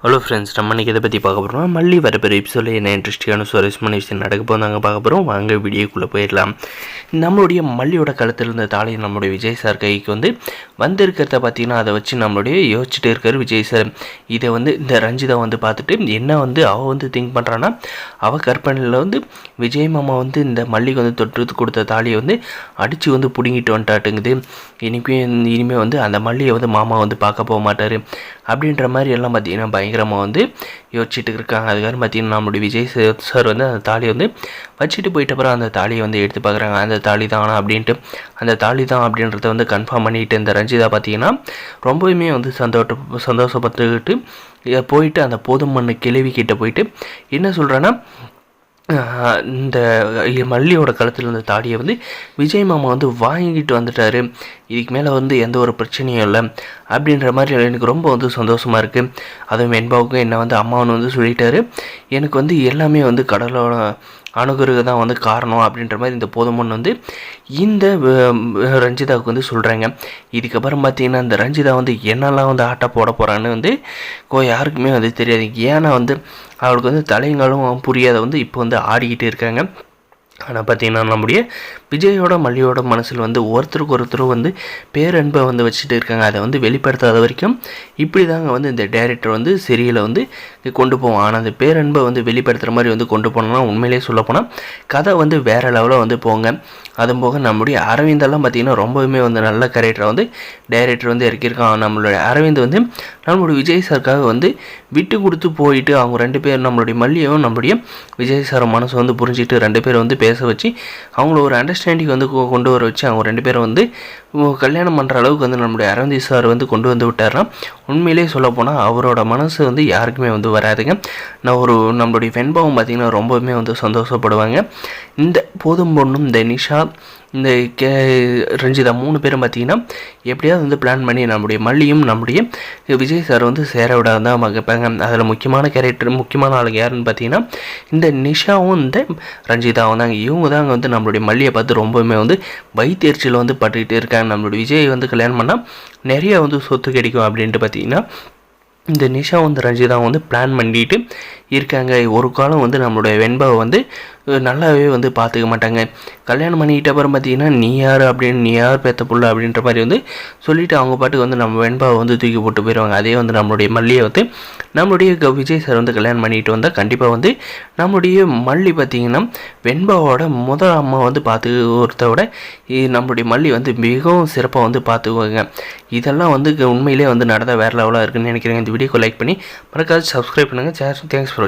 Hello friends, நம்ம இன்றைக்கி இதை பற்றி பார்க்க போகிறோம். மல்லி வரப்பெரிய எபிசோடில் என்ன இன்ட்ரெஸ்டிங்கான சுவாரஸ்யமான விஷயம் நடக்க போதாங்க பார்க்க போகிறோம். வாங்க வீடியோக்குள்ளே போயிடலாம். நம்மளுடைய மல்லியோட கழுத்தில் இருந்த தாலி நம்மளுடைய விஜய் சார் கைக்கு வந்திருக்கிறத பார்த்திங்கன்னா அதை வச்சு நம்மளுடைய யோசிச்சுட்டு இருக்கார் விஜய் சார். இதை இந்த ரஞ்சிதா பார்த்துட்டு என்ன அவள் திங்க் பண்ணுறான்னா, அவள் கற்பனையில் விஜய் மாமா இந்த மல்லிக்கு தொட்டு கொடுத்த தாலியை அடித்து பிடுங்கிட்டு வந்துட்டாட்டுங்குது. இனிமேல் அந்த மல்லியை மாமா பார்க்க போக மாட்டார் அப்படின்ற மாதிரி எல்லாம் பார்த்திங்கன்னா பயங்கரமாக யோசிச்சுட்டு இருக்காங்க. அதுக்காக பார்த்திங்கன்னா நம்மளுடைய விஜய் சார் அந்த தாலியை வச்சுட்டு போயிட்ட அப்புறம் அந்த தாலியை எடுத்து பார்க்குறாங்க. அந்த தாலி தானா அப்படின்ட்டு அந்த தாலி தான் அப்படின்றத கன்ஃபார்ம் பண்ணிவிட்டு இந்த ரஞ்சிதா பார்த்திங்கன்னா ரொம்பவுமே சந்தோஷப்பட்டுக்கிட்டு போயிட்டு அந்த போதும் மண்ணு கிழவிக்கிட்ட போயிட்டு என்ன சொல்கிறேன்னா, இந்த மல்லியோட கழுத்தில் இருந்த தாடியை விஜய் மாமா வாங்கிட்டு வந்துட்டார். இதுக்கு மேலே எந்த ஒரு பிரச்சனையும் இல்லை அப்படின்ற மாதிரி எனக்கு ரொம்ப சந்தோஷமாக இருக்குது. அதுவும் வெண்பாவுக்கும் என்ன அம்மாவன் சொல்லிட்டாரு. எனக்கு எல்லாமே கடலோட அணுகுறது தான் காரணம் அப்படின்ற மாதிரி இந்த போதுமன் இந்த ரஞ்சிதாவுக்கு சொல்கிறாங்க. இதுக்கப்புறம் பார்த்திங்கன்னா இந்த ரஞ்சிதா என்னெல்லாம் ஆட்டை போட போகிறான்னு யாருக்குமே தெரியாது. ஏன்னா அவளுக்கு தலைங்களும் புரியாத இப்போ ஆடிக்கிட்டு இருக்காங்க. ஆனால் பார்த்திங்கன்னா நம்முடைய விஜயோட மல்லியோட மனசில் ஒருத்தருக்கு ஒருத்தரும் பேரன்பை வச்சுட்டு இருக்காங்க. அதை வெளிப்படுத்தாத வரைக்கும் இப்படி தாங்க இந்த டைரக்டர் சீரியலை கொண்டு போவோம். ஆனால் அந்த பேரன்பை வெளிப்படுத்துகிற மாதிரி கொண்டு போனோம்னா உண்மையிலே சொல்லப்போனால் கதை வேறு லெவலில் போங்க. அதுவும் போக நம்முடைய அரவிந்தெல்லாம் பார்த்திங்கன்னா ரொம்பவுமே நல்ல கேரக்டரை டைரக்டர் இறக்கியிருக்கான். நம்மளுடைய அரவிந்த் நம்மளுடைய விஜய் சாருக்காக விட்டு கொடுத்து போயிட்டு அவங்க ரெண்டு பேர் நம்மளுடைய மல்லியும் நம்மளுடைய விஜய் சார் மனசு புரிஞ்சுட்டு ரெண்டு பேர் பேச வச்சு அவங்கள ஒரு அண்டர்ஸ்டாண்டிங் கொண்டு வர வச்சு அவங்க ரெண்டு பேரும் கல்யாணம் பண்ணுற அளவுக்கு நம்மளுடைய அரவிந்த் சார் கொண்டு விட்டார்னா உண்மையிலே சொல்லப்போனால் அவரோட மனசு யாருக்குமே வராதுங்க. நம்மளுடைய வெண்பாவும் பார்த்திங்கன்னா ரொம்பவுமே சந்தோஷப்படுவாங்க. இந்த போதும் பொண்ணும் இந்த நிஷா இந்த ரஞ்சிதா 3 பேரும் பார்த்திங்கன்னா எப்படியாவது பிளான் பண்ணி நம்முடைய மல்லியும் நம்முடைய விஜய் சார் சேர விடாது தான் கேட்பாங்க. அதில் முக்கியமான ஆளுங்க யாருன்னு பார்த்தீங்கன்னா இந்த நிஷாவும் இந்த ரஞ்சிதாவும் தாங்க. இவங்க தாங்க நம்மளுடைய மல்லியை பார்த்து ரொம்பவுமே வயிற்றெரிச்சல் பட்டுக்கிட்டு இருக்காங்க. நம்மளுடைய விஜய் கல்யாணம் பண்ணால் நிறைய சொத்து கிடைக்கும் அப்படின்ட்டு பார்த்திங்கன்னா இந்த நிஷா ரஞ்சிதா பிளான் பண்ணிட்டு இருக்காங்க. ஒரு காலம் நம்மளுடைய வெண்பாவை நல்லாவே பார்த்துக்க மாட்டாங்க. கல்யாணம் பண்ணிக்கிட்ட அப்புறம் பார்த்திங்கன்னா நீ யார் அப்படின்னு நீ யார் பேத்த புள்ள அப்படின்ற மாதிரி சொல்லிவிட்டு அவங்க பாட்டுக்கு நம்ம வெண்பாவை தூக்கி போட்டு போயிடுவாங்க. அதே நம்மளுடைய மல்லியை நம்மளுடைய விஜய் சார் கல்யாணம் பண்ணிட்டு வந்தால் கண்டிப்பாக நம்மளுடைய மல்லி பார்த்திங்கன்னா வெண்பாவோட முதல் அம்மா பார்த்துக்கிறத விட நம்மளுடைய மல்லி மிகவும் சிறப்பாக பார்த்துக்குவாங்க. இதெல்லாம் உண்மையிலே நடந்தால் வேறு லெவலாக இருக்குதுன்னு நினைக்கிறேன். இந்த வீடியோக்கு லைக் பண்ணி மறக்காது சப்ஸ்கிரைப் பண்ணுங்கள். Thanks for